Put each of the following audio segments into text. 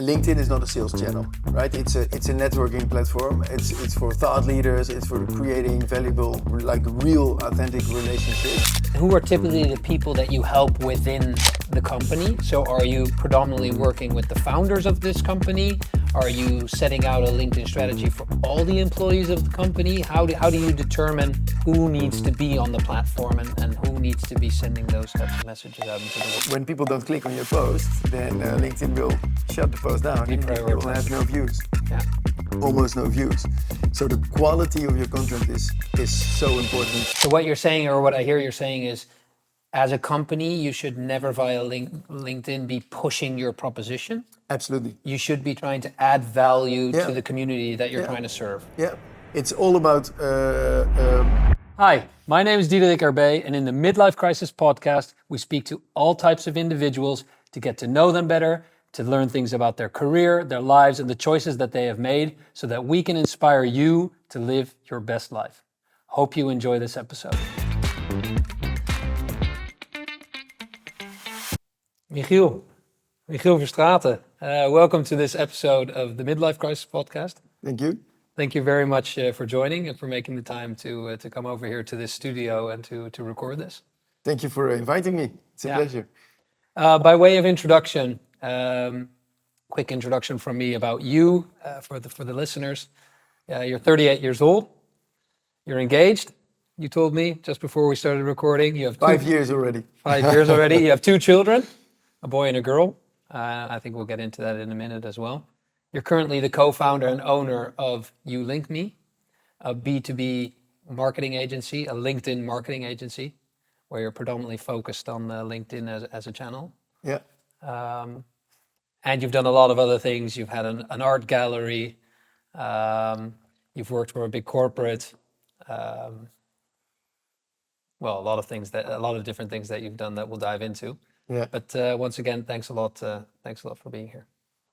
LinkedIn is not a sales channel, right? It's a networking platform. It's for thought leaders. It's for creating valuable, like real, authentic relationships. Who are typically the people that you help within the company? So are you predominantly working with the founders of this company? Are you setting out a LinkedIn strategy for all the employees of the company? How do you determine who needs to be on the platform and who needs to be sending those types of messages out into the world? When people don't click on your post, then LinkedIn will shut the post down. You will have no views. Yeah. Almost no views. So the quality of your content is so important. So what you're saying, or what I hear you're saying, is as a company, you should never via LinkedIn be pushing your proposition. Absolutely. You should be trying to add value to the community that you're trying to serve. Yeah, it's all about... Hi, my name is Diederik Erbay, and in the Midlife Crisis podcast, we speak to all types of individuals to get to know them better, to learn things about their career, their lives, and the choices that they have made so that we can inspire you to live your best life. Hope you enjoy this episode. Michiel Verstraten, welcome to this episode of the Midlife Crisis podcast. Thank you. Thank you very much for joining and for making the time to come over here to this studio and to record this. Thank you for inviting me. It's a pleasure. By way of introduction, quick introduction from me about you for the listeners. You're 38 years old. You're engaged. You told me just before we started recording. You have 5 years already. 5 years already. You have 2 children, a boy and a girl. I think we'll get into that in a minute as well. You're currently the co-founder and owner of You Link Me, a B2B marketing agency, a LinkedIn marketing agency, where you're predominantly focused on LinkedIn as a channel. Yeah. And you've done a lot of other things. You've had an art gallery. You've worked for a big corporate. A lot of different things that you've done that we'll dive into. Yeah. But once again, thanks a lot for being here.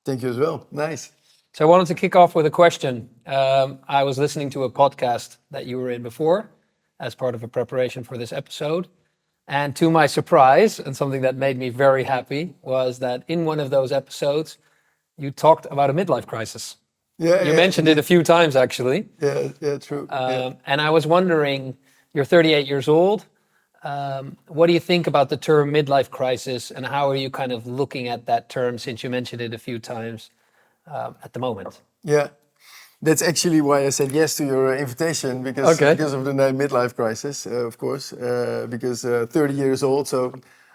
Thank you as well. Nice. So I wanted to kick off with a question. I was listening to a podcast that you were in before as part of a preparation for this episode. And to my surprise, and something that made me very happy, was that in one of those episodes, you talked about a midlife crisis. Yeah. You mentioned it a few times, actually. Yeah, true. And I was wondering, you're 38 years old. What do you think about the term midlife crisis, and how are you kind of looking at that term, since you mentioned it a few times at the moment? Yeah, that's actually why I said yes to your invitation, because of the name Midlife Crisis, of course, because 30 years old, so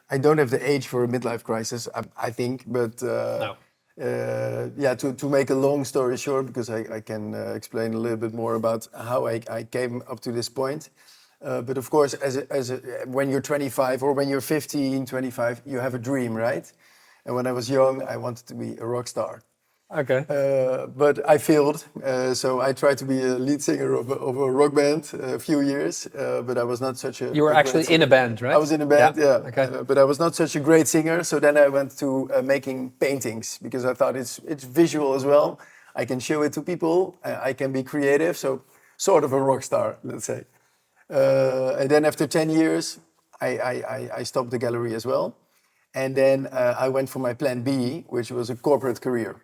I don't have the age for a midlife crisis, I think, but No. To make a long story short, because I can explain a little bit more about how I came up to this point. But of course, when you're 25 or when you're 15, 25, you have a dream, right? And when I was young, I wanted to be a rock star. Okay. But I failed. So I tried to be a lead singer of a rock band a few years, but I was not such a... You were actually in a band, right? I was in a band, yeah. Okay. But I was not such a great singer. So then I went to making paintings, because I thought it's visual as well. I can show it to people. I can be creative. So sort of a rock star, let's say. And then after 10 years, I stopped the gallery as well. And then I went for my plan B, which was a corporate career.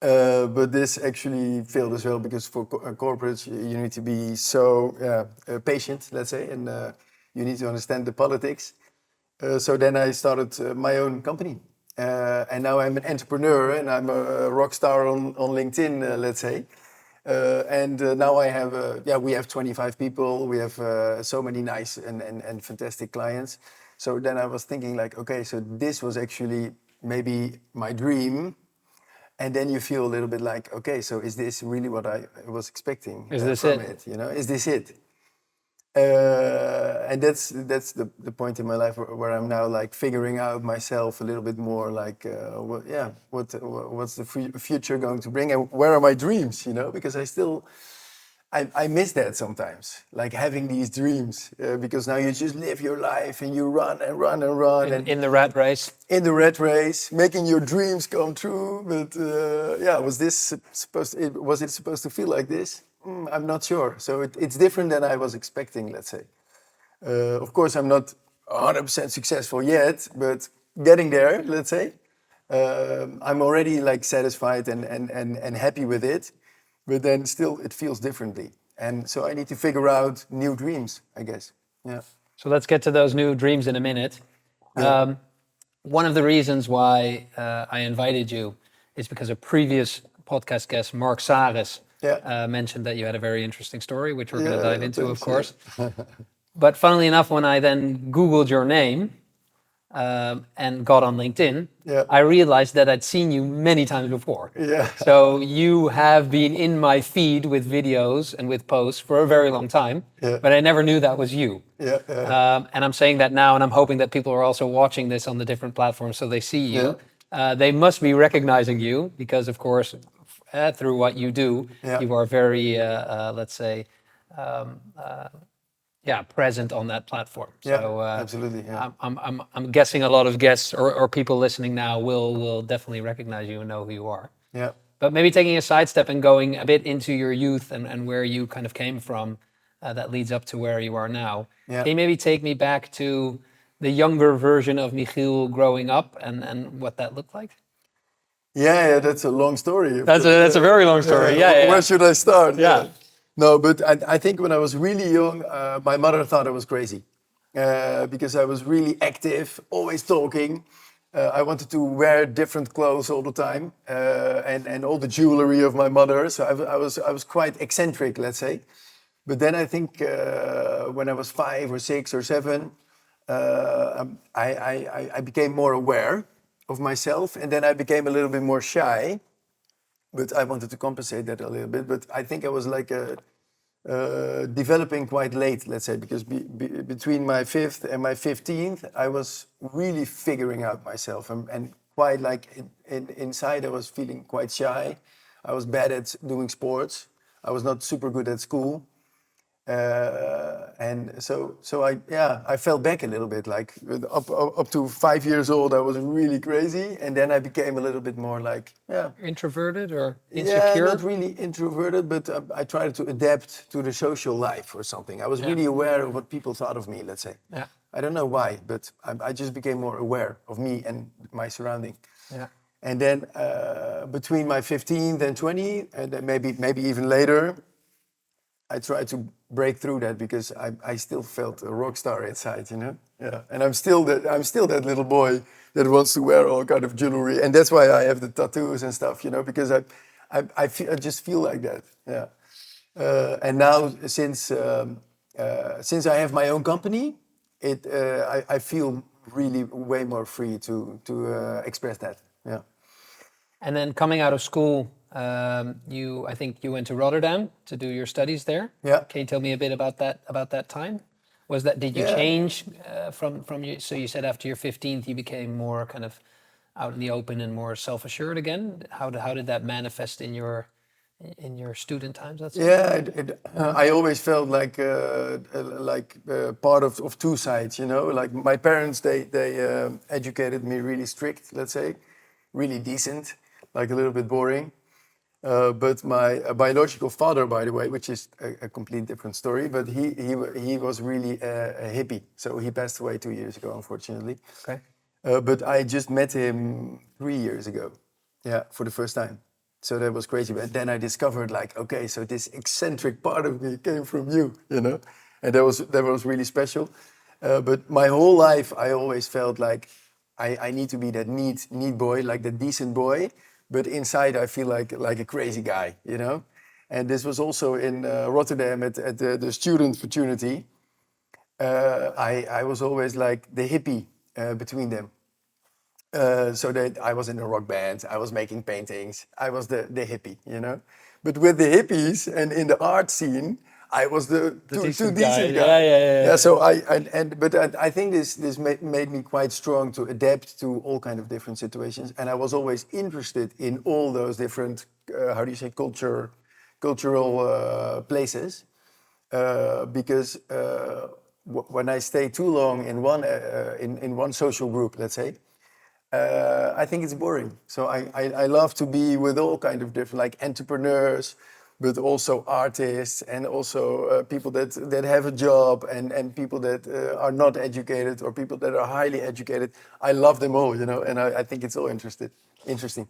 But this actually failed as well, because for corporates, you need to be so patient, let's say, and you need to understand the politics. So then I started my own company. And now I'm an entrepreneur, and I'm a rock star on LinkedIn, let's say. Now I have, we have 25 people. We have so many nice and fantastic clients. So then I was thinking like, okay, so this was actually maybe my dream. And then you feel a little bit like, okay, so is this really what I was expecting? Is this from it? You know, is this it? And that's the point in my life where I'm now like figuring out myself a little bit more, like what's the future going to bring, and where are my dreams? You know, because I miss that sometimes, like having these dreams, because now you just live your life and you run and run and run in the rat race. In the rat race, making your dreams come true. But was it supposed to feel like this? I'm not sure. So it's different than I was expecting, let's say. Of course, I'm not 100% successful yet, but getting there, let's say. I'm already like satisfied and happy with it, but then still it feels differently. And so I need to figure out new dreams, I guess. Yeah. So let's get to those new dreams in a minute. Yeah. One of the reasons why I invited you is because a previous podcast guest, Mark Saris, Yeah. mentioned that you had a very interesting story, which we're going to dive Yeah, into, of thanks. Yeah. course. But funnily enough, when I then Googled your name and got on LinkedIn, Yeah. I realized that I'd seen you many times before. Yeah. So you have been in my feed with videos and with posts for a very long time, Yeah. but I never knew that was you. Yeah. Yeah. And I'm saying that now, and I'm hoping that people are also watching this on the different platforms so they see you. They must be recognizing you because, of course, through what you do, Yeah. you are very, let's say, present on that platform. Yeah, So absolutely. Yeah. I'm guessing a lot of guests or people listening now will definitely recognize you and know who you are. Yeah. But maybe taking a sidestep and going a bit into your youth and where you kind of came from, that leads up to where you are now. Yeah. Can you maybe take me back to the younger version of Michiel growing up and what that looked like? Yeah, that's a long story. That's a very long story. Yeah. Where should I start? Yeah. No, but I think when I was really young, my mother thought I was crazy because I was really active, always talking. I wanted to wear different clothes all the time and all the jewelry of my mother. So I was quite eccentric, let's say. But then I think when I was 5 or 6 or 7, I became more aware of myself, and then I became a little bit more shy. But I wanted to compensate that a little bit. But I think I was like developing quite late, let's say, because between my 5th and my 15th, I was really figuring out myself, and quite like inside I was feeling quite shy. I was bad at doing sports. I was not super good at school. And so I fell back a little bit, like up to 5 years old, I was really crazy, and then I became a little bit more like Introverted or insecure? Yeah, not really introverted, but I tried to adapt to the social life or something. I was really aware of what people thought of me, let's say. Yeah. I don't know why, but I just became more aware of me and my surrounding. Yeah. And then between my 15th and 20, and then maybe even later, I tried to break through that because I still felt a rock star inside, you know. Yeah, and I'm still that little boy that wants to wear all kind of jewelry, and that's why I have the tattoos and stuff, you know, because I just feel like that. Yeah, and now since I have my own company, I feel really way more free to express that. Yeah. And then coming out of school, I think you went to Rotterdam to do your studies there. Yeah. Can you tell me a bit about that time? Did you change from you? So you said after your 15th, you became more kind of out in the open and more self-assured again. How did that manifest in your student times? Let's say? Yeah, I always felt like part of two sides, you know. Like my parents, they educated me really strict, let's say, really decent, like a little bit boring. But my biological father, by the way, which is a complete different story, but he was really a hippie. So he passed away 2 years ago, unfortunately. Okay. But I just met him 3 years ago, yeah, for the first time. So that was crazy. But then I discovered, like, okay, so this eccentric part of me came from you, you know, and that was really special. But my whole life, I always felt like I need to be that neat boy, like the decent boy. But inside, I feel like a crazy guy, you know. And this was also in Rotterdam at the student fraternity. I was always like the hippie between them. So that I was in a rock band, I was making paintings, I was the hippie, you know. But with the hippies and in the art scene, I was the too decent guy. Yeah. So I think this made me quite strong to adapt to all kind of different situations, and I was always interested in all those different cultural places, because when I stay too long in one social group, let's say. I think it's boring. So I love to be with all kind of different, like entrepreneurs, but also artists and also people that have a job and people that are not educated or people that are highly educated. I love them all, you know, and I think it's all interesting.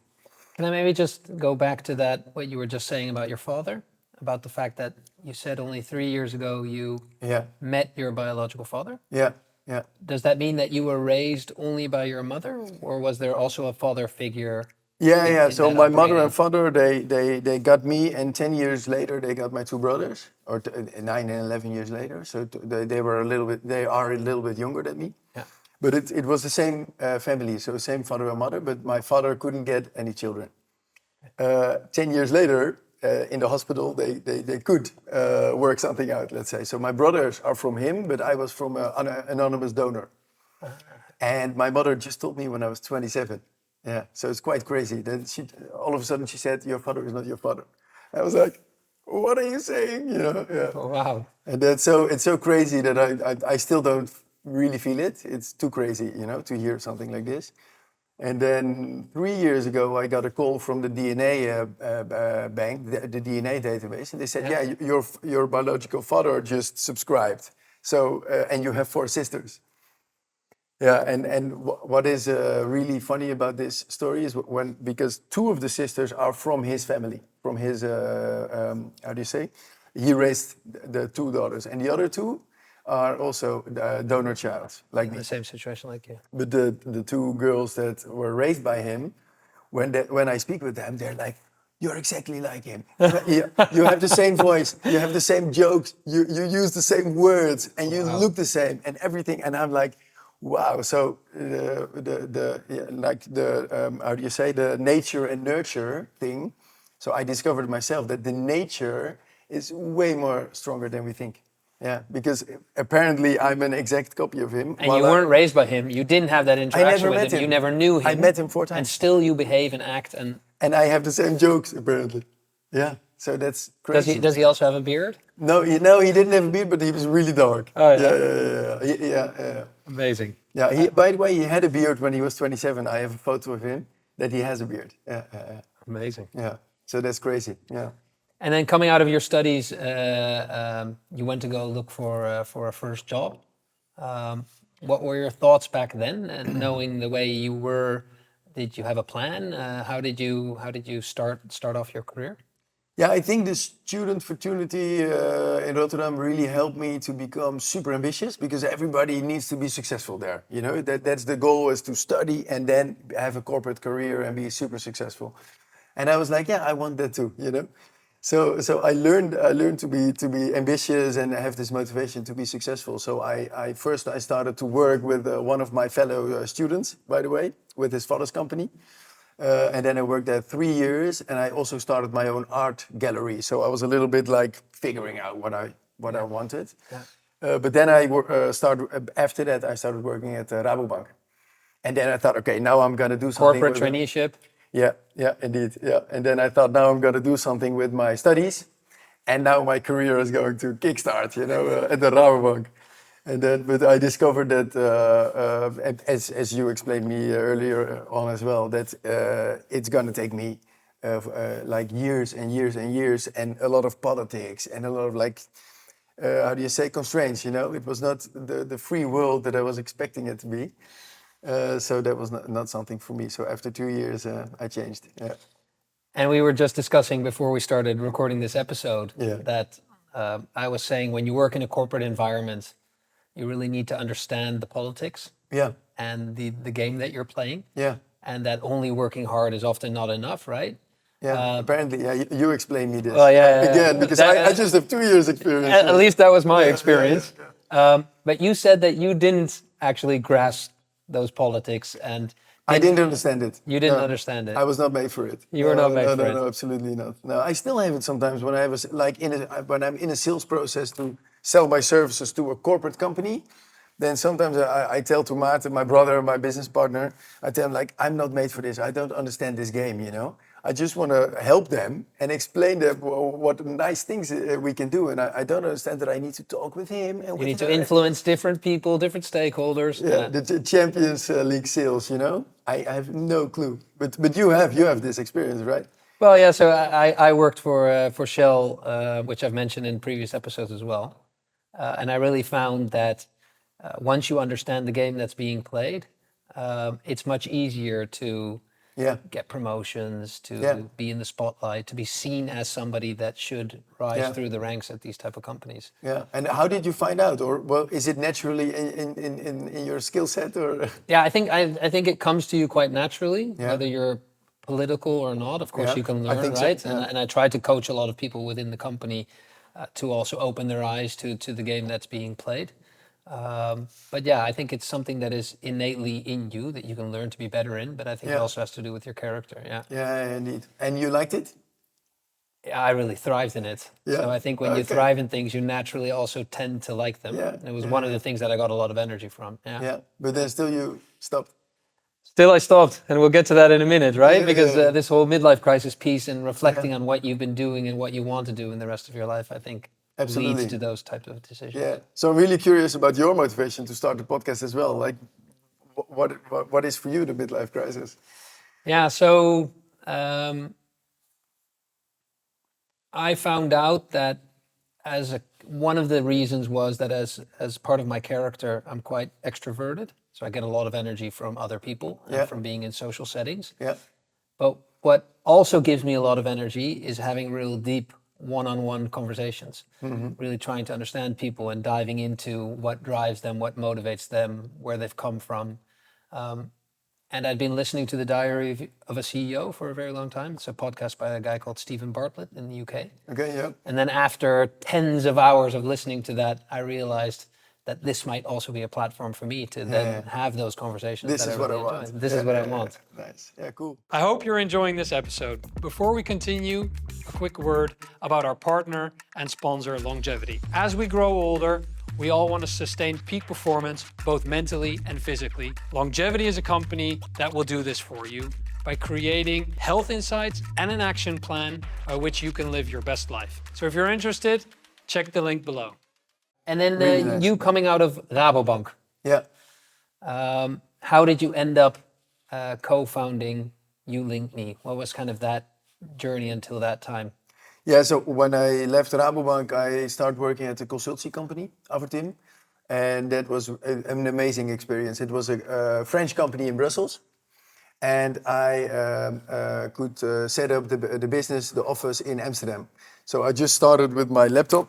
Can I maybe just go back to that, what you were just saying about your father, about the fact that you said only 3 years ago you Yeah, met your biological father? yeah, yeah. Does that mean that you were raised only by your mother, or was there also a father figure Yeah, yeah. in So that my mother and upbringing? father, they got me, and 10 years later they got my two brothers, or 9 and 11 years later. So they were a little bit, they are a little bit younger than me, Yeah. but it was the same family, so same father and mother. But my father couldn't get any children. 10 years later, in the hospital, they could work something out. Let's say. So my brothers are from him, but I was from an anonymous donor. And my mother just told me when I was 27. Yeah, so it's quite crazy. Then she, all of a sudden, she said, "Your father is not your father." I was like, "What are you saying?" You know? Yeah. Oh, wow. And that's it's so crazy that I still don't really feel it. It's too crazy, you know, to hear something like this. And then 3 years ago, I got a call from the DNA bank, the DNA database, and they said, Yeah. "Yeah, your biological father just subscribed. So and you have 4 sisters." Yeah, and what is really funny about this story is when because two of the sisters are from his family, from his how do you say? He raised the two daughters, and the other two are also donor child, like In me. the same situation like you. But the two girls that were raised by him, when I speak with them, they're like, "You're exactly like him. You have the same voice. You have the same jokes. You use the same words, and you Wow. look the same, and everything." And I'm like, "Wow!" So like the how do you say, the nature and nurture thing. So I discovered myself that the nature is way more stronger than we think. Yeah, because apparently I'm an exact copy of him. And you weren't raised by him. You didn't have that I interaction never with met him. You him. never knew I him. met him 4 And times. still you behave and act. And And I have the same jokes, apparently. Yeah, so that's crazy. does he also have a beard? No, he didn't have a beard, but he was really dark. Oh, yeah? Yeah. Amazing. Yeah, by the way, he had a beard when he was 27. I have a photo of him that he has a beard. Yeah. Amazing. Yeah, so that's crazy. Yeah. And then coming out of your studies, you went to go look for a first job. What were your thoughts back then? And knowing the way you were, did you have a plan? How did you start off your career? Yeah, I think the student fraternity in Rotterdam really helped me to become super ambitious because everybody needs to be successful there. You know, that's the goal, is to study and then have a corporate career and be super successful. And I was like, yeah, I want that too. You know, so I learned to be ambitious and have this motivation to be successful. So I first started to work with one of my fellow students, by the way, with his father's company. And then I worked there 3 years, and I also started my own art gallery. So I was a little bit like figuring out what I wanted. Yeah. But then I started. After that, I started working at Rabobank, and then I thought, okay, now I'm gonna do something. Corporate with traineeship. Yeah, indeed. Yeah, and then I thought, now I'm gonna do something with my studies, and now my career is going to kickstart. You know, at the Rabobank. And then, but I discovered that, as you explained me earlier on as well, that it's gonna take me like years and years and years, and a lot of politics and a lot of like, how do you say, constraints. You know, it was not the free world that I was expecting it to be. So that was not something for me. So after 2 years, I changed. Yeah. And we were just discussing before we started recording this episode Yeah. that I was saying when you work in a corporate environment, you really need to understand the politics Yeah. and the game that you're playing. Yeah. And that only working hard is often not enough, right? Yeah. Apparently, yeah. You explained me this. Well, yeah, Again, because I just have 2 years experience. At least that was my experience. Yeah. But you said that you didn't actually grasp those politics, and I didn't understand it. You didn't understand it. I was not made for it. You were not made for it. No, absolutely not. No, I still have it sometimes when I have when I'm in a sales process to sell my services to a corporate company. Then sometimes I tell to Maarten, my brother, my business partner, I tell him like, I'm not made for this. I don't understand this game. You know, I just want to help them and explain them what nice things we can do. And I don't understand that I need to talk with him. And You need to influence different people, different stakeholders. Yeah, the Champions League sales, you know, I have no clue. But you have this experience, right? Well, yeah. So I worked for Shell, which I've mentioned in previous episodes as well, and I really found that once you understand the game that's being played, it's much easier to Yeah, get promotions, yeah, to be in the spotlight, to be seen as somebody that should rise yeah, through the ranks at these type of companies. yeah. And how did you find out? Or well, is it naturally in your skill set or? Yeah, I think it comes to you quite naturally, Yeah, whether you're political or not. Of course, yeah. you can I learn, think so. right? Yeah, And I try to coach a lot of people within the company to also open their eyes to the game that's being played. But yeah, I think it's something that is innately in you that you can learn to be better in. But I think it yeah, also has to do with your character. Yeah. yeah, indeed. And you liked it? Yeah, I really thrived in it. Yeah. So I think when you Okay. thrive in things, you naturally also tend to like them. Yeah, And it was one of yeah, the things that I got a lot of energy from. Yeah. yeah. But then still you stopped. Still, I stopped, and we'll get to that in a minute, right? Yeah, Because yeah, this whole midlife crisis piece and yeah. reflecting on what you've been doing and what you want to do in the rest of your life, I think, leads Absolutely. to those types of decisions. Yeah. So I'm really curious about your motivation to start the podcast as well. Like, what is for you the midlife crisis? Yeah. So I found out that one of the reasons was that as part of my character, I'm quite extroverted, so I get a lot of energy from other people and Yeah, from being in social settings. yeah, But what also gives me a lot of energy is having real deep one-on-one conversations, really trying to understand people and diving into what drives them, what motivates them, where they've come from. And I'd been listening to The Diary of a CEO for a very long time. It's a podcast by a guy called Stephen Bartlett in the UK. okay, yeah, And then after tens of hours of listening to that, I realized that this might also be a platform for me to then yeah. have those conversations This that I is what I really enjoy. want. This Yeah, is what I yeah, want. yeah. Nice. Yeah, cool. I hope you're enjoying this episode. Before we continue, a quick word about our partner and sponsor, Longevity. As we grow older, we all want to sustain peak performance, both mentally and physically. Longevity is a company that will do this for you by creating health insights and an action plan by which you can live your best life. So if you're interested, check the link below. And then Really nice. you coming out of Rabobank, Yeah. how did you end up co-founding You Link Me? What was kind of that journey until that time? Yeah, so when I left Rabobank, I started working at a consultancy company, Avertim, and that was an amazing experience. It was a French company in Brussels, and I could set up the business, the office in Amsterdam. So I just started with my laptop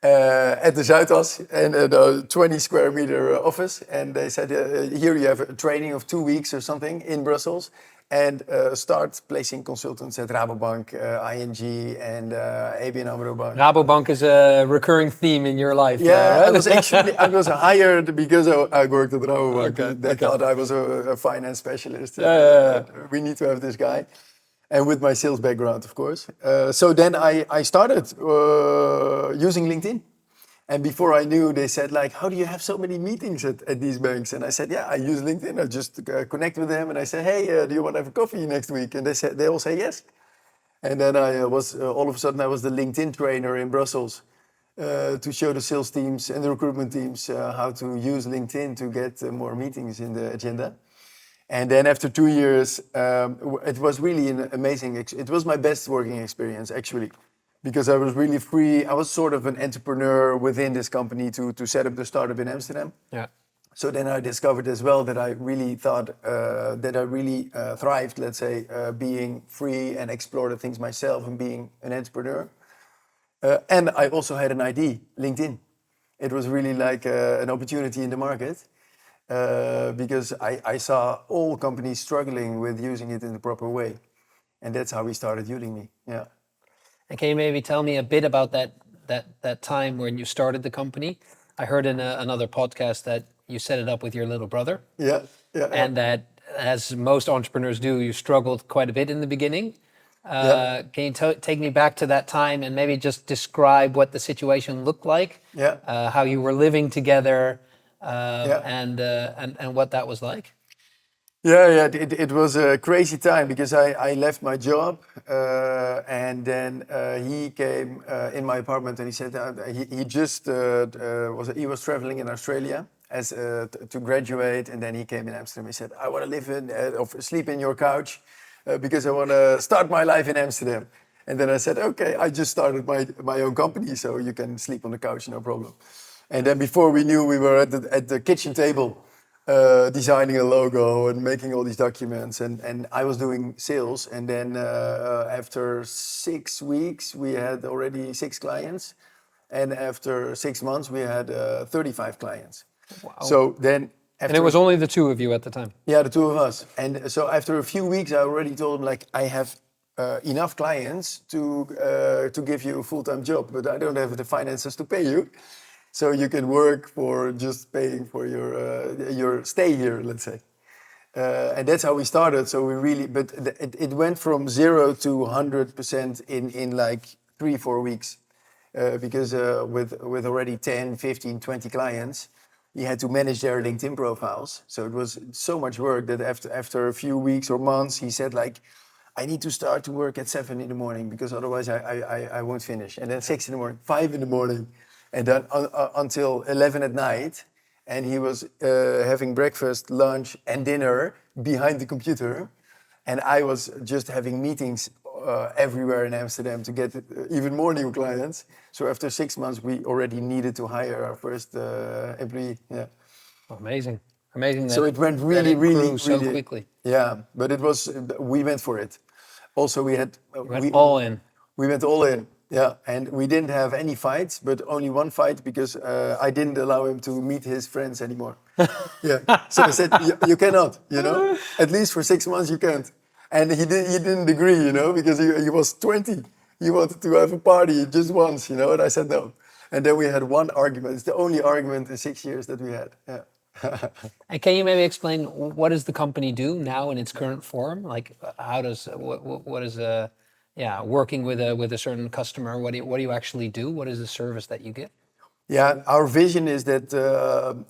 at the Zuidas and a 20 square meter office, and they said, here you have a training of 2 weeks or something in Brussels, and start placing consultants at Rabobank, ING, and ABN AMRO Bank. Rabobank is a recurring theme in your life. Yeah, right? I was hired because I worked at Rabobank. Okay, They thought I was a finance specialist. Yeah. We need to have this guy. And with my sales background, of course. So then I started using LinkedIn. And before I knew, they said, like, how do you have so many meetings at these banks? And I said, yeah, I use LinkedIn. I just connect with them and I say, hey, do you want to have a coffee next week? And they all say yes. And then I was, all of a sudden, I was the LinkedIn trainer in Brussels to show the sales teams and the recruitment teams how to use LinkedIn to get more meetings in the agenda. And then after 2 years, it was really an amazing, it was my best working experience, actually, because I was really free. I was sort of an entrepreneur within this company to set up the startup in Amsterdam. Yeah. So then I discovered as well that I really thought that I really thrived, let's say, being free and exploring things myself and being an entrepreneur. And I also had an ID, LinkedIn. It was really like an opportunity in the market because I saw all companies struggling with using it in the proper way. And that's how we started using me, yeah. And can you maybe tell me a bit about that time when you started the company? I heard in another podcast that you set it up with your little brother. Yeah, yeah. And that, as most entrepreneurs do, you struggled quite a bit in the beginning. Yeah. Can you take me back to that time and maybe just describe what the situation looked like? Yeah. How you were living together, Yeah. and what that was like? Yeah, it was a crazy time because I left my job and then he came in my apartment and he said he was traveling in Australia as to graduate, and then he came in Amsterdam. He said, I want to live in or sleep in your couch because I want to start my life in Amsterdam. And then I said, okay, I just started my own company, so you can sleep on the couch, no problem. And then before we knew, we were at the kitchen table, designing a logo and making all these documents. And I was doing sales. And then after 6 weeks, we had already 6 clients. And after 6 months, we had 35 clients. Wow. So then, And it was only the two of you at the time. yeah, the two of us. And so after a few weeks, I already told him, like, I have enough clients to give you a full-time job, but I don't have the finances to pay you. So you can work for just paying for your stay here, let's say. And that's how we started. So we really, but it went from 0 to 100% in like 3-4 weeks. Because with already 10, 15, 20 clients, you had to manage their LinkedIn profiles. So it was so much work that after a few weeks or months, he said, like, I need to start to work at 7 in the morning because otherwise I won't finish. And then 6 in the morning, 5 in the morning, and then until 11 at night. And he was having breakfast, lunch, and dinner behind the computer. And I was just having meetings everywhere in Amsterdam to get even more new clients. So after 6 months, we already needed to hire our first employee. Yeah. Amazing. Amazing. So it went that really, it really, grew so really quickly. Yeah, but it was, we went for it. Also, we had... Went all in. We went all in, yeah. And we didn't have any fights, but only one fight because I didn't allow him to meet his friends anymore. Yeah. So I said, you cannot, you know? At least for 6 months you can't. And he didn't agree, you know, because he was 20. He wanted to have a party just once, you know, and I said no. And then we had one argument. It's the only argument in 6 years that we had, yeah. And can you maybe explain what does the company do now in its current form? Like, how does what is working with a certain customer? What do you actually do? What is the service that you get? Yeah, our vision is that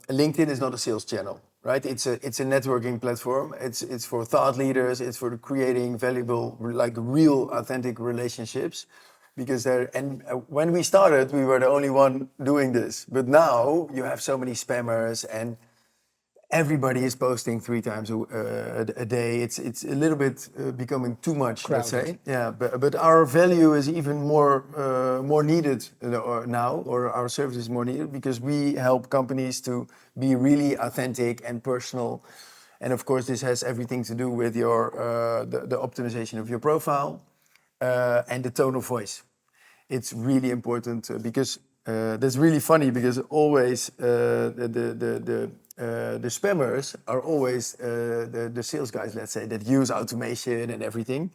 LinkedIn is not a sales channel, right? It's a networking platform. It's for thought leaders. It's for creating valuable, like real, authentic relationships. Because when we started, we were the only one doing this. But now you have so many spammers and everybody is posting 3 times a day. It's a little bit becoming too much, crowded. Let's say. Yeah, but our value is even more needed now, or our service is more needed because we help companies to be really authentic and personal. And of course, this has everything to do with your the optimization of your profile and the tone of voice. It's really important because that's really funny because always the spammers are always the sales guys, let's say, that use automation and everything.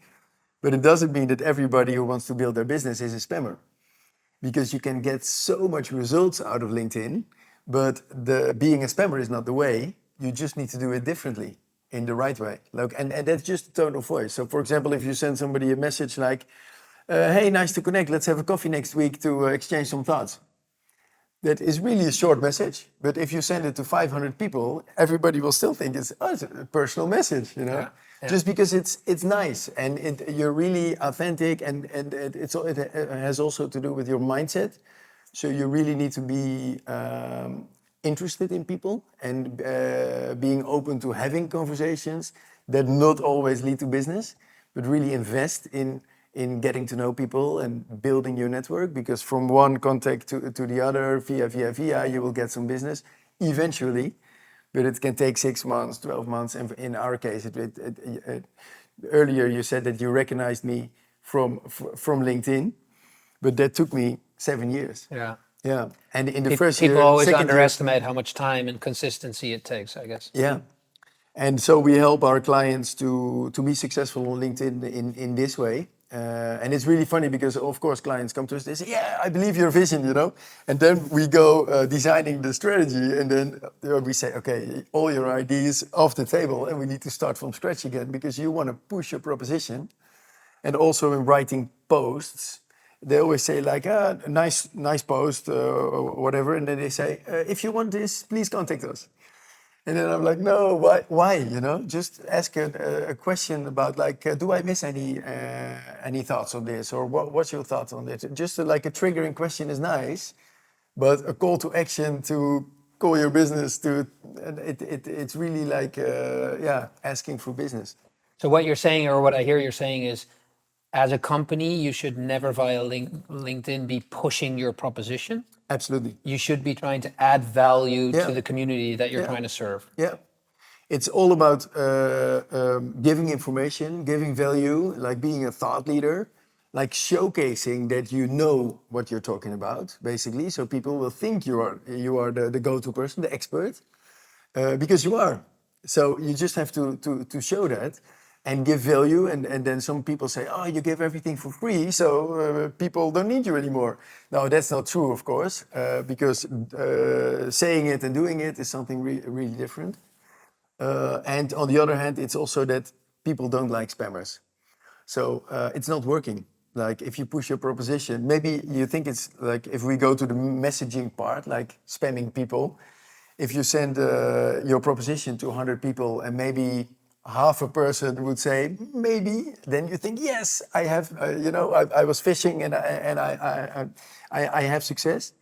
But it doesn't mean that everybody who wants to build their business is a spammer. Because you can get so much results out of LinkedIn, but being a spammer is not the way. You just need to do it differently, in the right way. And that's just the tone of voice. So for example, if you send somebody a message like, hey, nice to connect, let's have a coffee next week to exchange some thoughts. That is really a short message, but if you send it to 500 people, everybody will still think it's a personal message, you know? Yeah. Just because it's nice and you're really authentic and it has also to do with your mindset. So you really need to be interested in people and being open to having conversations that not always lead to business, but really invest in getting to know people and building your network, because from one contact to the other, via, you will get some business eventually, but it can take 6 months, 12 months. And in our case, earlier you said that you recognized me from LinkedIn, but that took me 7 years. Yeah. Yeah. And in the first year, people always underestimate how much time and consistency it takes, I guess. Yeah. And so we help our clients to be successful on LinkedIn in this way. And it's really funny because, of course, clients come to us, they say, yeah, I believe your vision, you know? And then we go designing the strategy, and then we say, okay, all your ideas off the table, and we need to start from scratch again because you want to push your proposition. And also in writing posts, they always say like, nice post or whatever. And then they say, if you want this, please contact us. And then I'm like, no, why? You know, just ask a question about like, do I miss any thoughts on this, or what's your thoughts on this? Just like a triggering question is nice, but a call to action to call your business to it's really like asking for business. So what you're saying, or what I hear you're saying is, as a company, you should never via LinkedIn be pushing your proposition. Absolutely. You should be trying to add value Yeah. to the community that you're Yeah. trying to serve. Yeah. It's all about giving information, giving value, like being a thought leader, like showcasing that you know what you're talking about, basically. So people will think you are the go-to person, the expert, because you are. So you just have to show that and give value. And then some people say, oh, you give everything for free, so people don't need you anymore. No, that's not true, of course, because saying it and doing it is something really different. And on the other hand, it's also that people don't like spammers. So it's not working. Like if you push your proposition, maybe you think it's like if we go to the messaging part, like spamming people, if you send your proposition to 100 people and maybe half a person would say maybe, then you think yes, I have. I was fishing and I have success.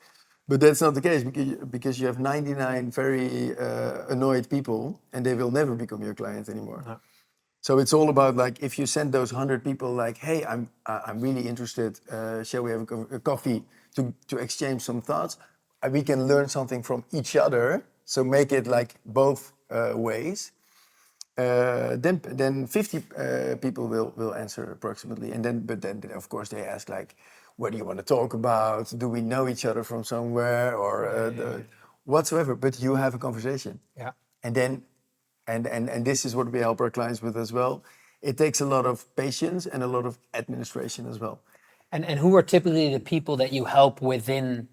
But that's not the case because you have 99 very annoyed people and they will never become your client anymore. No. So it's all about like if you send those 100 people like, hey, I'm really interested. Shall we have a coffee to exchange some thoughts? We can learn something from each other. So make it like both ways. Then 50 people will answer approximately, but then of course they ask like, what do you want to talk about? Do we know each other from somewhere or whatsoever? But you have a conversation, Yeah. and then and this is what we help our clients with as well. It takes a lot of patience and a lot of administration as well. And who are typically the people that you help within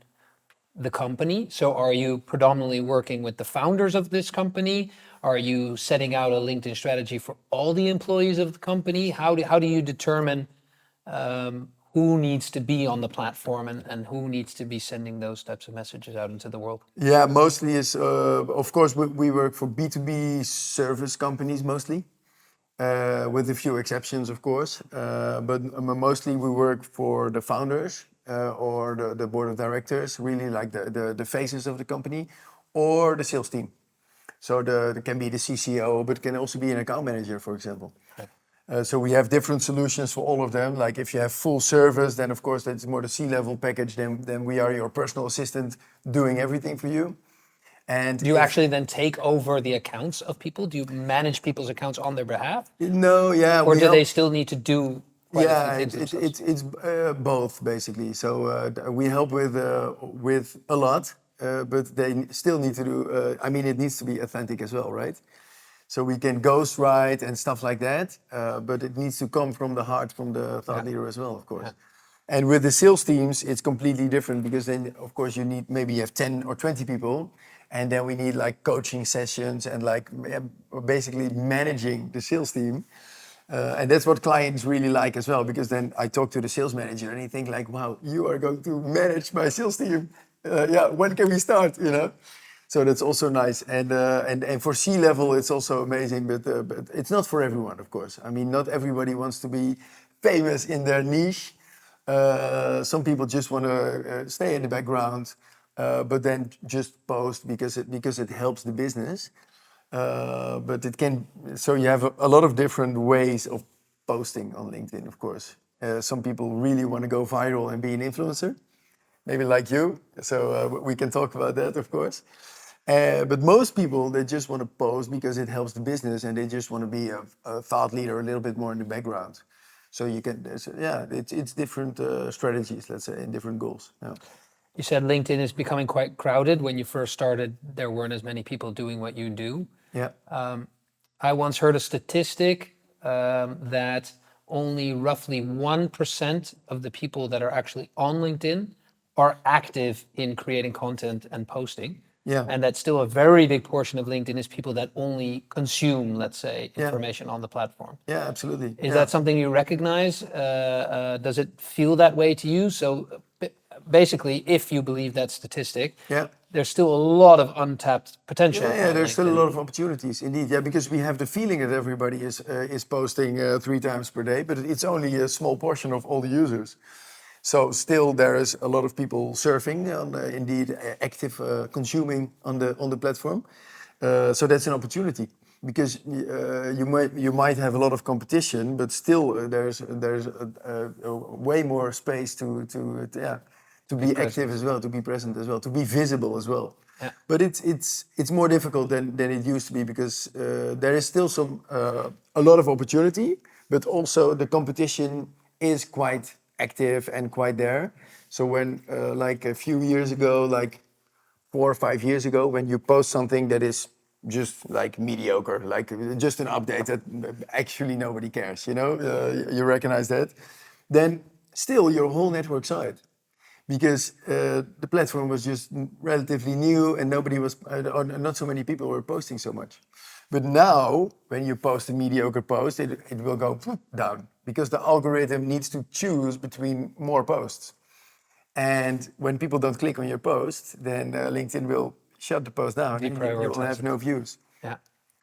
the company? So are you predominantly working with the founders of this company? Are you setting out a LinkedIn strategy for all the employees of the company? How do you determine who needs to be on the platform and who needs to be sending those types of messages out into the world? Yeah, mostly is, of course, we work for B2B service companies mostly, with a few exceptions, of course. But mostly we work for the founders or the board of directors, really like the faces of the company, or the sales team. So it can be the CCO, but it can also be an account manager, for example. So we have different solutions for all of them. Like if you have full service, then of course that's more the C-level package. Then we are your personal assistant doing everything for you. And Do you actually then take over the accounts of people? Do you manage people's accounts on their behalf? No, yeah. Or do they still need to do quite a few Yeah, things themselves? it's both basically. So we help with a lot, but they still need to do. I mean, it needs to be authentic as well, right? So we can ghostwrite and stuff like that, but it needs to come from the heart, from the thought leader as well, of course. Yeah. And with the sales teams, it's completely different because then, of course, you need maybe you have 10 or 20 people, and then we need like coaching sessions and like basically managing the sales team. And that's what clients really like as well, because then I talk to the sales manager and he think like, wow, you are going to manage my sales team. Yeah, when can we start, you know? So that's also nice. And for C-level, it's also amazing, but it's not for everyone, of course. I mean, not everybody wants to be famous in their niche. Some people just want to stay in the background, but then just post because it helps the business. But it can, so you have a lot of different ways of posting on LinkedIn, of course. Some people really want to go viral and be an influencer, maybe like you. So we can talk about that, of course. But most people, they just want to post because it helps the business and they just want to be a thought leader a little bit more in the background. So you can, yeah, it's different strategies, let's say, and different goals. Yeah. You said LinkedIn is becoming quite crowded. When you first started, there weren't as many people doing what you do. Yeah. I once heard a statistic that only roughly 1% of the people that are actually on LinkedIn are active in creating content and posting. Yeah. And that still a very big portion of LinkedIn is people that only consume, let's say, information on the platform. Yeah, absolutely. Is that something you recognize? Does it feel that way to you? So basically, if you believe that statistic, there's still a lot of untapped potential. Yeah, there's still a lot of opportunities, indeed. Yeah, because we have the feeling that everybody is posting 3 times per day, but it's only a small portion of all the users. So still there is a lot of people surfing, indeed active consuming on the platform. So that's an opportunity. because you might have a lot of competition, but still there's way more space to be active as well, to be present as well, to be visible as well. Yeah. But it's more difficult than it used to be, because there is still a lot of opportunity, but also the competition is quite active and quite there. So when like a few years ago, like 4 or 5 years ago, when you post something that is just like mediocre, like just an update that actually nobody cares, you recognize that, then still your whole network saw it, because the platform was just relatively new and nobody was, or not so many people were posting so much. But now, when you post a mediocre post, it will go down, because the algorithm needs to choose between more posts. And when people don't click on your post, then LinkedIn will shut the post down and you will have no views. Yeah.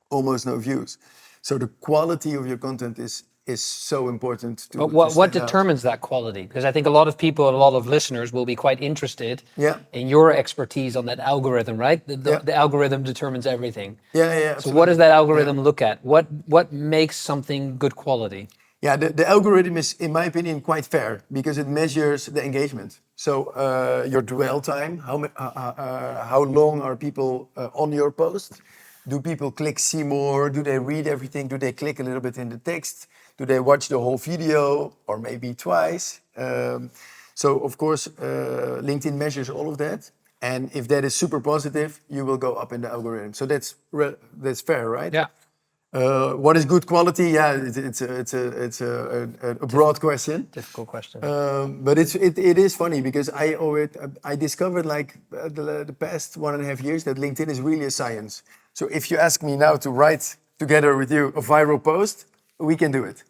Almost no views. So the quality of your content is so important to. But to what stand out. determines that quality? Because I think a lot of people, a lot of listeners will be quite interested Yeah. in your expertise on that algorithm, right? Yeah. The algorithm determines everything. Yeah. So what does that algorithm Yeah. look at? What makes something good quality? Yeah, the algorithm is, in my opinion, quite fair, because it measures the engagement. So your dwell time, how long are people on your post? Do people click see more? Do they read everything? Do they click a little bit in the text? Do they watch the whole video, or maybe twice? So of course, LinkedIn measures all of that. And if that is super positive, you will go up in the algorithm. So that's fair, right? Yeah. What is good quality? Yeah, it's a broad question. Difficult question. But it is funny, because I discovered, like the past 1.5 years, that LinkedIn is really a science. So if you ask me now to write together with you a viral post, we can do it.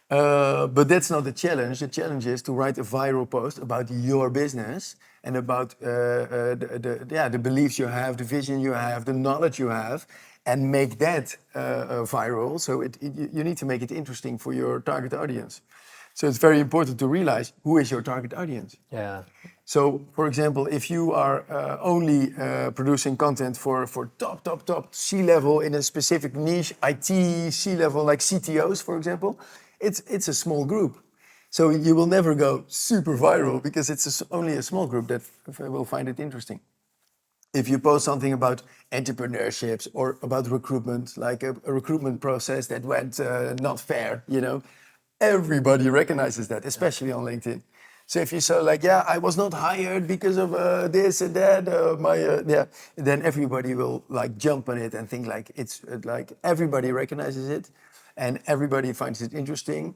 But that's not the challenge. The challenge is to write a viral post about your business and about the beliefs you have, the vision you have, the knowledge you have, and make that viral. So you need to make it interesting for your target audience. So it's very important to realize who is your target audience. Yeah. So, for example, if you are only producing content for top C-level in a specific niche, IT C-level, like CTOs, for example, it's a small group. So you will never go super viral, because it's only a small group that will find it interesting. If you post something about entrepreneurships or about recruitment, like a recruitment process that went not fair, everybody recognizes that, especially on LinkedIn. So if you say like, I was not hired because of this and that, then everybody will like jump on it and think like it's like everybody recognizes it and everybody finds it interesting.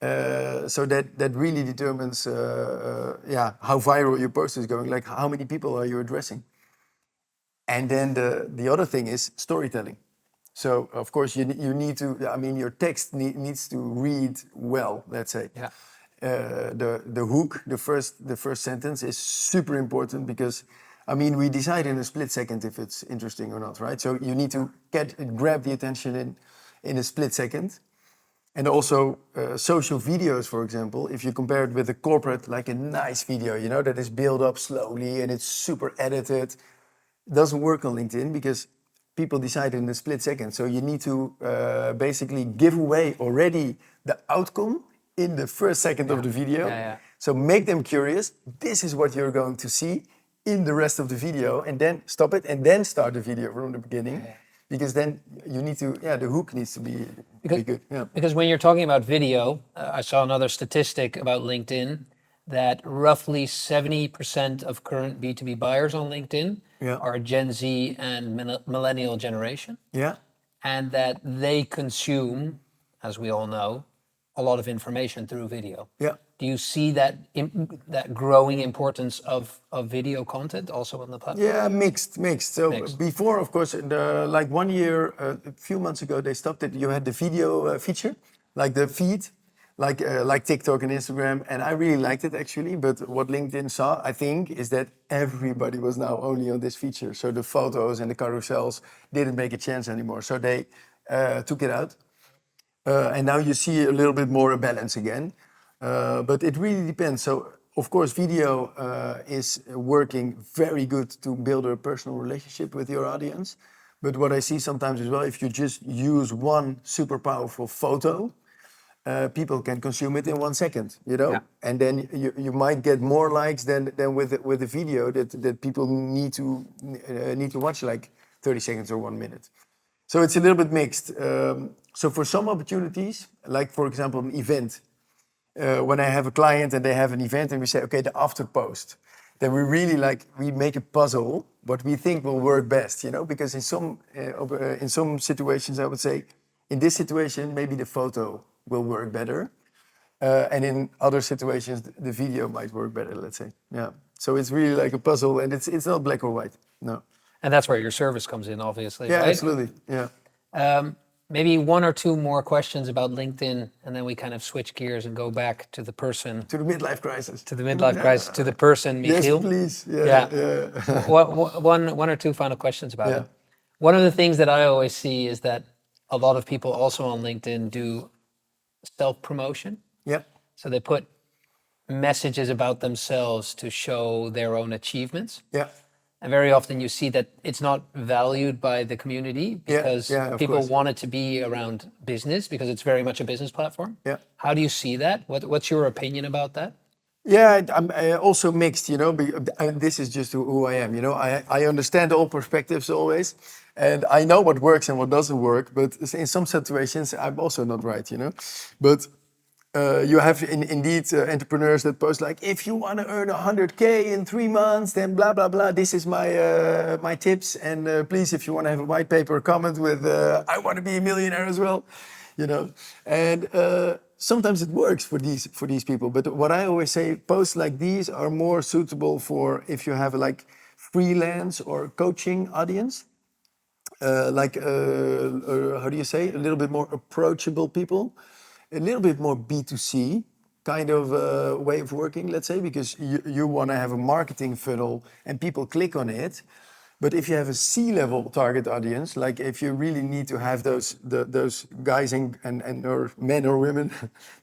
So that really determines how viral your post is going, like how many people are you addressing. And then the other thing is storytelling. So of course you need to, your text needs to read well, let's say. Yeah. The hook, the first sentence is super important, because we decide in a split second if it's interesting or not, right? So you need to grab the attention in a split second. And also social videos, for example, if you compare it with a corporate, like a nice video, that is built up slowly and it's super edited, it doesn't work on LinkedIn, because people decide in a split second. So you need to basically give away already the outcome in the first second of the video. Yeah. So make them curious. This is what you're going to see in the rest of the video, and then stop it and then start the video from the beginning. Yeah. Because then you need to, the hook needs to be good. Yeah. Because when you're talking about video, I saw another statistic about LinkedIn that roughly 70% of current B2B buyers on LinkedIn are Gen Z and millennial generation. Yeah. And that they consume, as we all know, a lot of information through video. Yeah. Do you see that growing importance of video content also on the platform? Yeah, mixed. So Mixed. Before, of course, like 1 year, a few months ago, they stopped it. You had the video feature, like the feed, like TikTok and Instagram, and I really liked it actually. But what LinkedIn saw, I think, is that everybody was now only on this feature. So the photos and the carousels didn't make a chance anymore. So they took it out. And now you see a little bit more a balance again. But it really depends. So, of course, video is working very good to build a personal relationship with your audience. But what I see sometimes as well, if you just use one super powerful photo, people can consume it in 1 second, you know? Yeah. And then you might get more likes than with a video that people need to watch like 30 seconds or 1 minute. So it's a little bit mixed. So for some opportunities, like for example, an event, when I have a client and they have an event and we say, okay, the after post, then we really we make a puzzle what we think will work best, you know, because in some situations, I would say, in this situation, maybe the photo will work better. And in other situations, the video might work better, let's say. Yeah. So it's really like a puzzle and it's not black or white, no. And that's where your service comes in, obviously, Yeah, right? absolutely, yeah. Maybe 1 or 2 more questions about LinkedIn, and then we kind of switch gears and go back to the person. To the midlife crisis. To the midlife crisis, to the person, Michiel. Yes, please. Yeah. Yeah. One or two final questions about Yeah. it. One of the things that I always see is that a lot of people also on LinkedIn do self-promotion. Yeah. So they put messages about themselves to show their own achievements. Yeah. And very often you see that it's not valued by the community because of people course. want it to be around business because it's very much a business platform. Yeah. How do you see that? What's your opinion about that? Yeah, I'm also mixed, you know, and this is just who I am, you know. I understand all perspectives always, and I know what works and what doesn't work, but in some situations I'm also not right, you know. But you have indeed entrepreneurs that post like, if you want to earn 100K in 3 months, then blah, blah, blah, this is my tips, and please, if you want to have a white paper, comment with, I want to be a millionaire as well, you know. And sometimes it works for these people, but what I always say, posts like these are more suitable for if you have a like freelance or coaching audience, how do you say, a little bit more approachable people, a little bit more B2C kind of way of working, let's say, because you want to have a marketing funnel and people click on it. But if you have a C-level target audience, like if you really need to have those guys and or men or women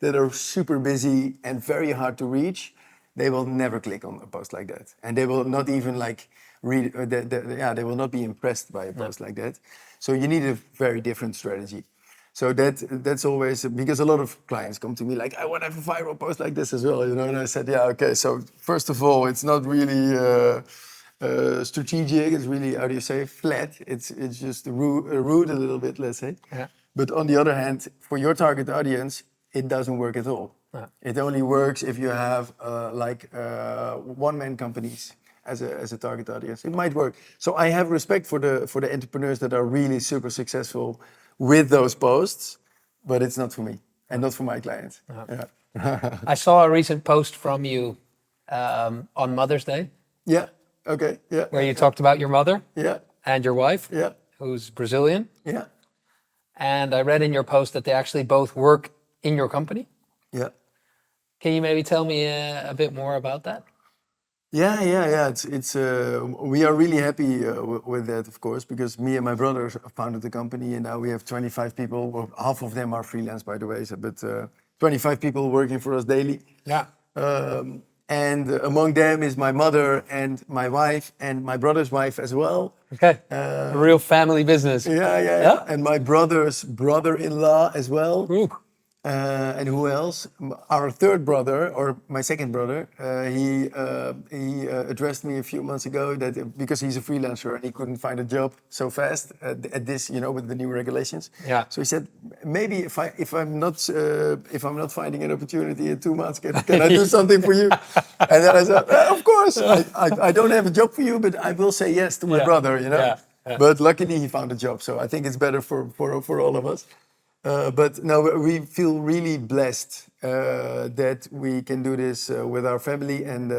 that are super busy and very hard to reach, they will never click on a post like that, and they will not even like read. They will not be impressed by a post like that. So you need a very different strategy. So that's always, because a lot of clients come to me like, I want to have a viral post like this as well, you know. And I said, yeah, okay. So first of all, it's not really. Strategic, it's really, how do you say, flat. It's just rude a little bit, let's say. Yeah. But on the other hand, for your target audience, it doesn't work at all. Yeah. It only works if you have one-man companies as a target audience. It might work. So I have respect for the entrepreneurs that are really super successful with those posts, but it's not for me and not for my clients. Yeah. I saw a recent post from you on Mother's Day. Yeah. Okay. Yeah. Where you talked about your mother. Yeah. And your wife. Yeah. Who's Brazilian. Yeah. And I read in your post that they actually both work in your company. Yeah. Can you maybe tell me a bit more about that? Yeah. It's we are really happy with that, of course, because me and my brother founded the company, and now we have 25 people. Well, half of them are freelance, by the way, but 25 people working for us daily. Yeah. And among them is my mother and my wife and my brother's wife as well. Okay. A real family business. Yeah. And my brother's brother-in-law as well. Ooh. And who else? Our third brother, or my second brother, he addressed me a few months ago that because he's a freelancer and he couldn't find a job so fast at this, you know, with the new regulations. Yeah. So he said, maybe if I'm not finding an opportunity in 2 months, can I do something for you? And then I said, of course. I don't have a job for you, but I will say yes to my brother, you know. Yeah. But luckily he found a job, so I think it's better for all of us. But no, we feel really blessed that we can do this with our family, and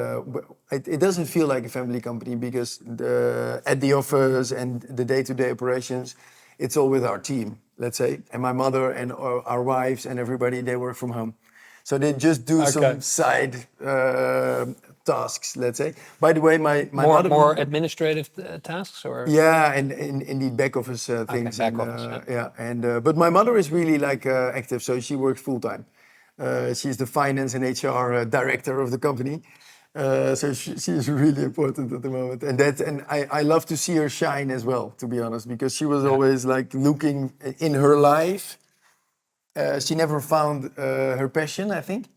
it doesn't feel like a family company because at the office and the day-to-day operations, it's all with our team, let's say, and my mother and our wives and everybody, they work from home. So they just do some side tasks, let's say. By the way, my mother... More administrative tasks, or? Yeah, and in the back office things. Back office, yeah. But my mother is really like active, so she works full time. She's the finance and HR director of the company. So she is really important at the moment, and I love to see her shine as well, to be honest, because she was always like looking in her life. She never found her passion, I think.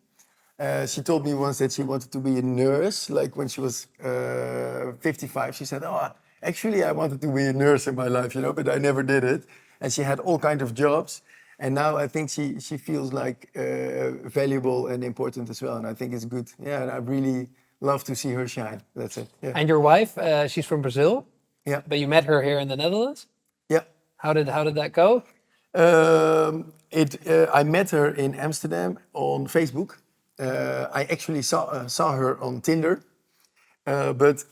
She told me once that she wanted to be a nurse, like when she was 55. She said, "Oh, actually, I wanted to be a nurse in my life, but I never did it." And she had all kinds of jobs, and now I think she feels like valuable and important as well. And I think it's good. Yeah, and I really love to see her shine. That's it. Yeah. And your wife, she's from Brazil, Yeah. but you met her here in the Netherlands. Yeah. How did that go? I met her in Amsterdam on Facebook. I actually saw her on Tinder, but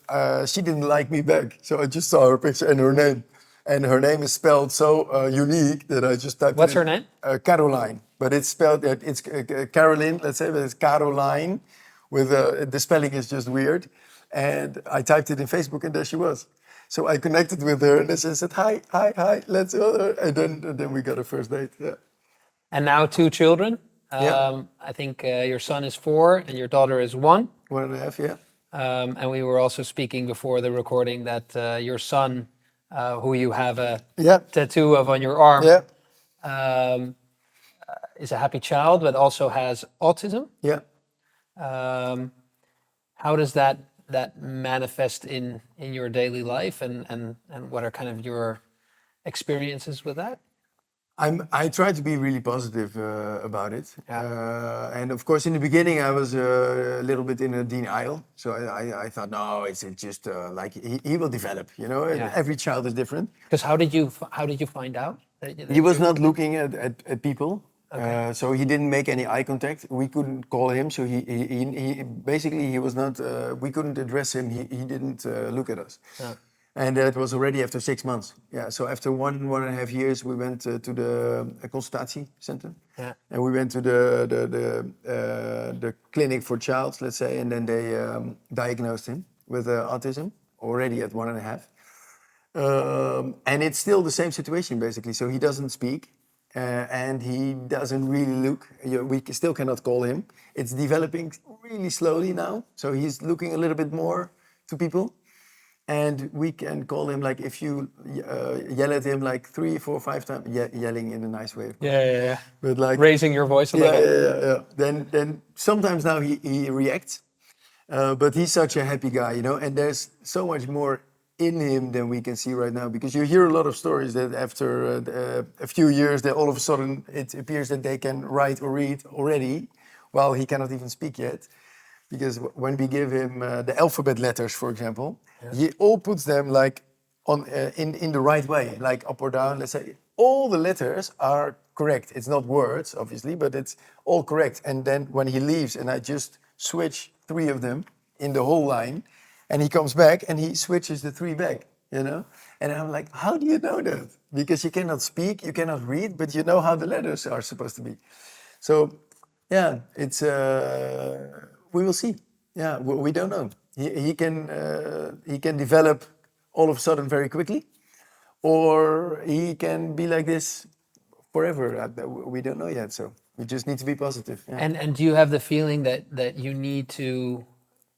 she didn't like me back. So I just saw her picture and her name. And her name is spelled so unique that I just typed What's it in. her name? Caroline. But it's spelled, it's Caroline, let's say, but it's Caroline. With the spelling is just weird. And I typed it in Facebook and there she was. So I connected with her and she said, hi, let's go. And then we got a first date. Yeah. And now 2 children. Yeah. I think your son is 4 and your daughter is 1. 1.5, yeah. And we were also speaking before the recording that your son, who you have a tattoo of on your arm, is a happy child, but also has autism. Yeah. How does that manifest in your daily life, and what are kind of your experiences with that? I try to be really positive about it. Yeah. And of course, in the beginning, I was a little bit in a denial. So I thought, no, it's just like he will develop, Yeah. Every child is different. Because how did you find out? That He was not looking at people. So he didn't make any eye contact. We couldn't call him. So he basically, he was not, we couldn't address him. He didn't look at us. Yeah. And that was already after 6 months. Yeah. So after 1.5 years, we went to the consultatiecenter. Yeah. And we went to the clinic for child, let's say, and then they diagnosed him with autism already at 1.5. And it's still the same situation basically. So he doesn't speak. And he doesn't really look. We still cannot call him. It's developing really slowly now. So he's looking a little bit more to people. And we can call him, like, if you yell at him like 3, 4, 5 times, yelling in a nice way. Yeah. But like Raising your voice a little. Yeah. Then sometimes now he reacts. But he's such a happy guy, and there's so much more in him than we can see right now, because you hear a lot of stories that after a few years, that all of a sudden it appears that they can write or read already, while he cannot even speak yet. Because when we give him the alphabet letters, for example, he all puts them like on in the right way, like up or down. Let's say all the letters are correct. It's not words, obviously, but it's all correct. And then when he leaves, and I just switch 3 of them in the whole line, and he comes back and he switches the 3 back, And I'm like, how do you know that? Because you cannot speak, you cannot read, but you know how the letters are supposed to be. So, yeah, it's we will see. Yeah, we don't know. He can develop all of a sudden very quickly, or he can be like this forever. We don't know yet. So we just need to be positive. Yeah. And do you have the feeling that you need to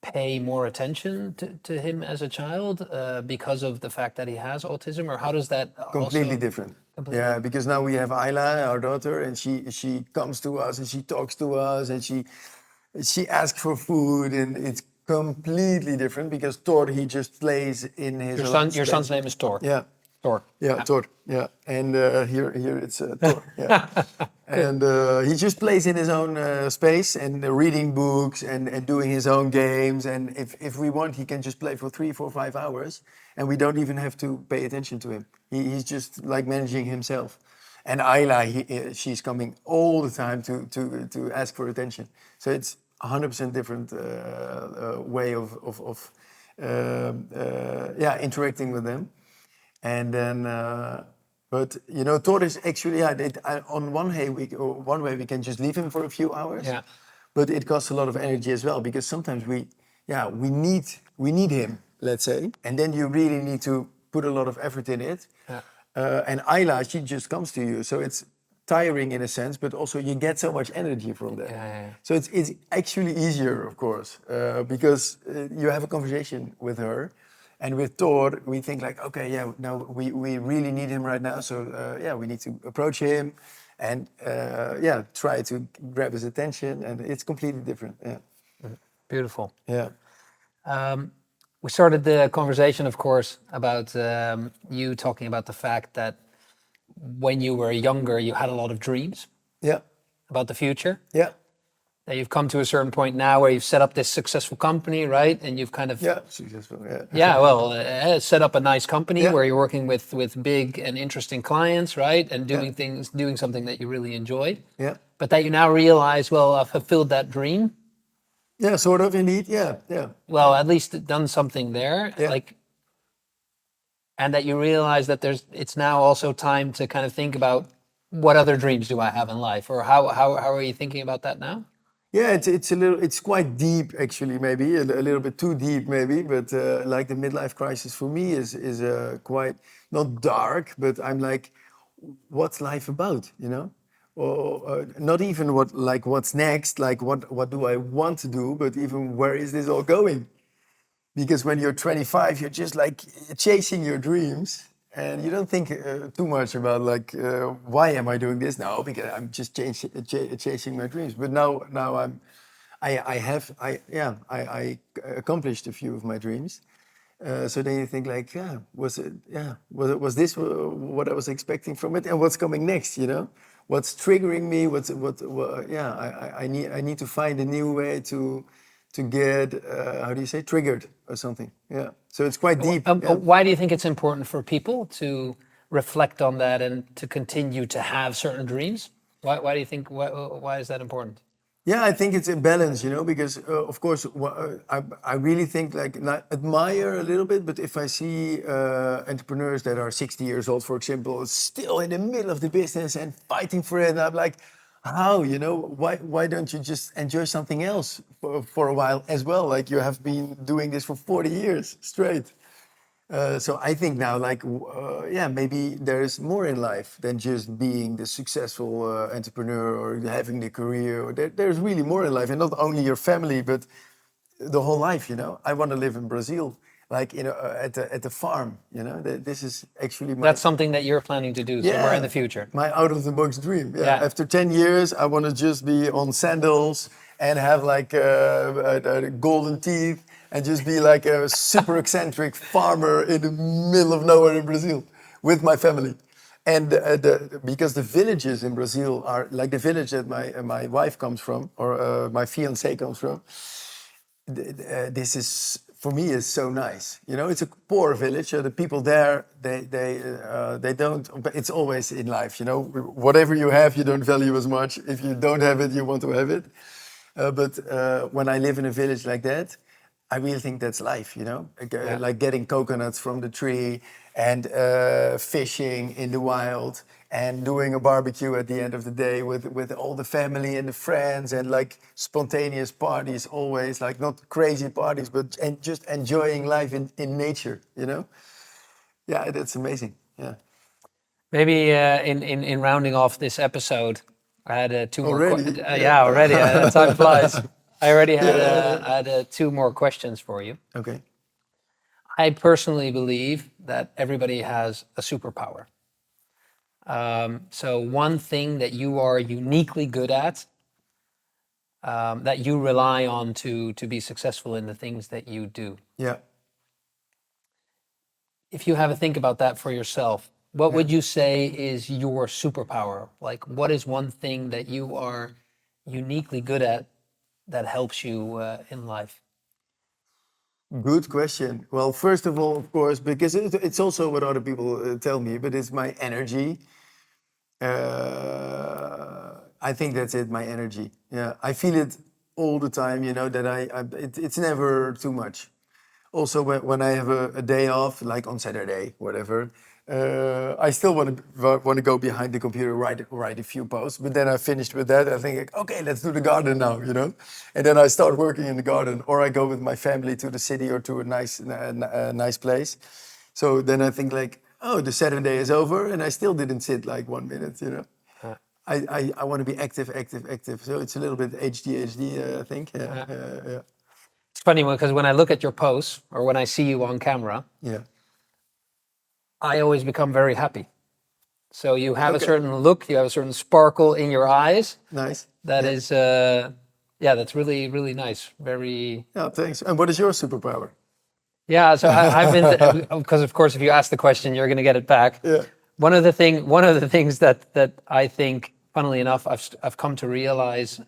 pay more attention to him as a child because of the fact that he has autism, or how does that completely different? Yeah, because now we have Ayla, our daughter, and she comes to us and she talks to us and she asks for food, and it's completely different because Thor, he just plays in his your son's name is Thor. Yeah. Thor. Yeah, Thor. Yeah, and here it's Thor. Yeah, and he just plays in his own space and reading books and doing his own games. And if we want, he can just play for 3, 4, 5 hours, and we don't even have to pay attention to him. He's just like managing himself. And Ayla, she's coming all the time to ask for attention. So it's 100% different way of interacting with them. And then, but Thor is actually on one way we can just leave him for a few hours. Yeah. But it costs a lot of energy as well, because sometimes we need him, let's say, and then you really need to put a lot of effort in it. Yeah. And Ayla, she just comes to you, so it's tiring in a sense, but also you get so much energy from that. Yeah. So it's actually easier, of course, because you have a conversation with her. And with Thor, we think like, okay, yeah, no, we really need him right now. So yeah, we need to approach him and yeah, try to grab his attention. And it's completely different. Yeah. Beautiful. Yeah. We started the conversation, of course, about you talking about the fact that when you were younger, you had a lot of dreams Yeah. about the future. Yeah. That you've come to a certain point now where you've set up this successful company, right? And you've kind of Yeah. Successful. Yeah. yeah, well, set up a nice company Yeah. where you're working with big and interesting clients, right? And doing Yeah. things, doing something that you really enjoy. Yeah. But that you now realize, well, I've fulfilled that dream. Yeah. Sort of, indeed. Yeah. Yeah. Well, at least done something there. Yeah. Like, and that you realize that it's now also time to kind of think about what other dreams do I have in life, or how are you thinking about that now? Yeah, it's quite deep actually, maybe a little bit too deep maybe, but like the midlife crisis for me is quite not dark, but I'm like, what's life about, you know? Or not even what's next, like what do I want to do, but even where is this all going? Because when you're 25, you're just like chasing your dreams, and you don't think too much about like why am I doing this now? Because I'm just chasing my dreams. But now I accomplished a few of my dreams. So then you think like, was this what I was expecting from it, and what's coming next? You know, what's triggering me? I need to find a new way to get how do you say, triggered or something. Yeah. So it's quite deep. Yeah. Why do you think it's important for people to reflect on that and to continue to have certain dreams? Why do you think, why is that important? Yeah, I think it's a balance, you know, because of course I really think like admire a little bit, but if I see entrepreneurs that are 60 years old, for example, still in the middle of the business and fighting for it, I'm like, how, you know, why don't you just enjoy something else for a while as well? Like you have been doing this for 40 years straight. So I think now, like, maybe there's more in life than just being the successful entrepreneur or having the career. Or there's really more in life, and not only your family, but the whole life. You know, I want to live in Brazil, like at the farm. You know, this is actually That's something that you're planning to do somewhere in the future. My out of the box dream. Yeah. Yeah. After 10 years, I want to just be on sandals and have like golden teeth and just be like a super eccentric farmer in the middle of nowhere in Brazil with my family. And because the villages in Brazil are like the village that my wife comes from, or my fiancé comes from. This is, for me, is so nice. You know, it's a poor village. The people there, they don't. But it's always in life. You know, whatever you have, you don't value as much. If you don't have it, you want to have it. But when I live in a village like that, I really think that's life, you know? Like getting coconuts from the tree and fishing in the wild and doing a barbecue at the end of the day with all the family and the friends and like spontaneous parties always, like not crazy parties, but and just enjoying life in nature, you know? Yeah, that's amazing, yeah. Maybe in rounding off this episode, I had two more Already? yeah, already. Time flies. I already had two more questions for you. Okay. I personally believe that everybody has a superpower. So one thing that you are uniquely good at, that you rely on to be successful in the things that you do. Yeah. If you have a think about that for yourself, what would you say is your superpower? Like, what is one thing that you are uniquely good at that helps you in life? Good question. Well, first of all, of course, because it's also what other people tell me, but it's my energy. I think that's it, my energy. Yeah, I feel it all the time, you know, that it's never too much. Also, when I have a day off, like on Saturday, whatever, I still want to go behind the computer, write a few posts. But then I finished with that. I think, okay, let's do the garden now, you know. And then I start working in the garden, or I go with my family to the city or to a nice place. So then I think like, oh, the Saturday is over, and I still didn't sit like 1 minute, you know. I want to be active. So it's a little bit ADHD, I think. Yeah. It's funny because when I look at your posts or when I see you on camera, Yeah. I always become very happy. So you have a Okay. certain look, you have a certain sparkle in your eyes. Nice. That Yeah. is, that's really, really nice. Very, Yeah, thanks. And what is your superpower? yeah. So I've been, because of course, if you ask the question, you're going to get it back. Yeah. One of the things that I think, funnily enough, I've come to realize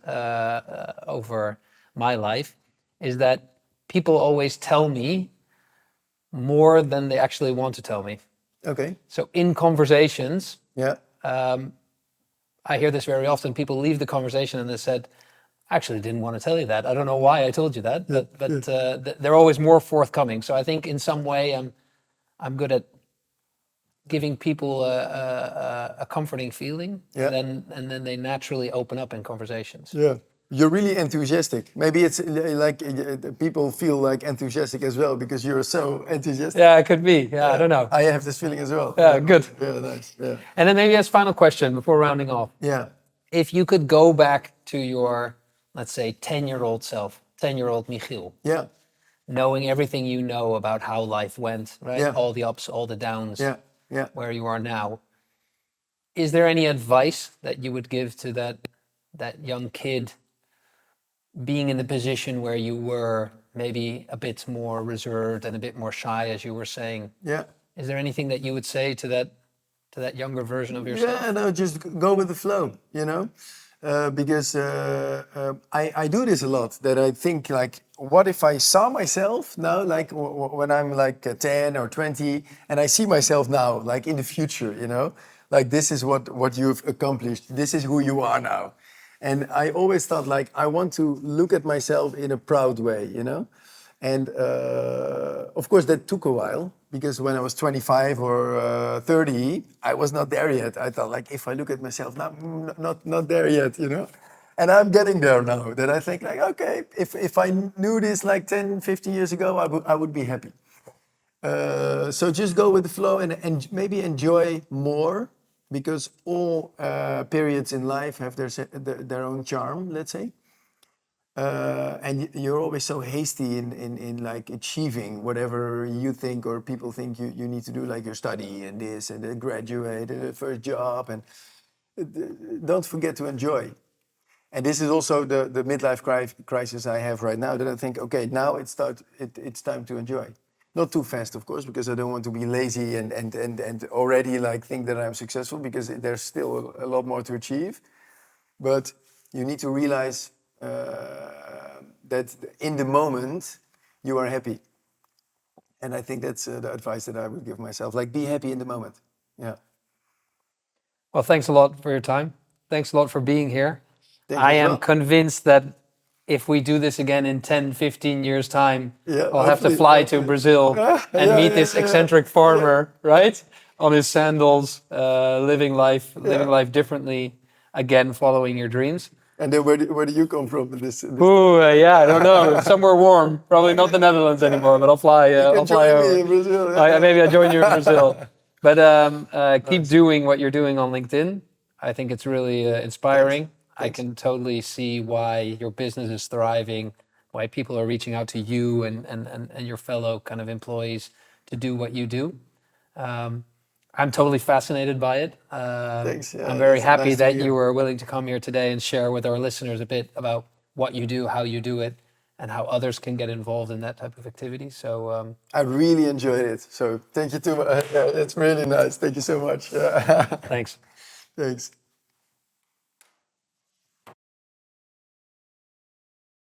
over my life is that people always tell me more than they actually want to tell me. Okay. So in conversations, Yeah. I hear this very often. People leave the conversation and they said, "I actually didn't want to tell you that. I don't know why I told you that." But they're always more forthcoming. So I think in some way I'm good at giving people a comforting feeling, Yeah. and then they naturally open up in conversations. Yeah. You're really enthusiastic. Maybe it's like people feel like enthusiastic as well because you're so enthusiastic. Yeah, it could be. Yeah, I don't know. I have this feeling as well. Yeah, good. Yeah, nice. Yeah. And then maybe as final question before rounding off, Yeah. if you could go back to your, let's say, 10-year-old self, 10-year-old Michiel, Yeah. knowing everything you know about how life went, right? Yeah. All the ups, all the downs, Yeah. Yeah. where you are now. Is there any advice that you would give to that young kid being in the position where you were, maybe a bit more reserved and a bit more shy, as you were saying? Yeah. Is there anything that you would say to that younger version of yourself? Yeah, no, just go with the flow, because I do this a lot. That I think like, what if I saw myself now, like when I'm like 10 or 20, and I see myself now, like in the future, like this is what you've accomplished. This is who you are now. And I always thought like, I want to look at myself in a proud way, And of course, that took a while because when I was 25 or 30, I was not there yet. I thought, like, if I look at myself now, not there yet, And I'm getting there now. That I think, like, okay, if I knew this like 10, 15 years ago, I would be happy. So just go with the flow and maybe enjoy more because all periods in life have their own charm, let's say. And you're always so hasty in like achieving whatever you think or people think you need to do, like your study and this and then graduate and the first job, and don't forget to enjoy. And this is also the midlife crisis I have right now, that I think, okay, now it's time to enjoy. Not too fast, of course, because I don't want to be lazy and already like think that I'm successful, because there's still a lot more to achieve. But you need to realize that in the moment you are happy. And I think that's the advice that I would give myself. Like, be happy in the moment. Yeah. Well, thanks a lot for your time. Thanks a lot for being here. Thank I you as am well. convinced that if we do this again in 10, 15 years' time, Yeah, I'll have to hopefully, fly to hopefully. Brazil and meet this eccentric farmer, right? On his sandals, living life differently, again, following your dreams. And then where do you come from? This Ooh, I don't know. Somewhere warm. Probably not the Netherlands anymore, but I'll fly. I'll fly join me over. in Brazil. Maybe I'll join you in Brazil. But keep doing what you're doing on LinkedIn. I think it's really inspiring. I can totally see why your business is thriving, why people are reaching out to you and your fellow kind of employees to do what you do. I'm totally fascinated by it. Thanks. Yeah, I'm very it's happy nice to that hear. you were willing to come here today and share with our listeners a bit about what you do, how you do it, and how others can get involved in that type of activity. So I really enjoyed it. So thank you too. It's really nice. Thank you so much. thanks. Thanks.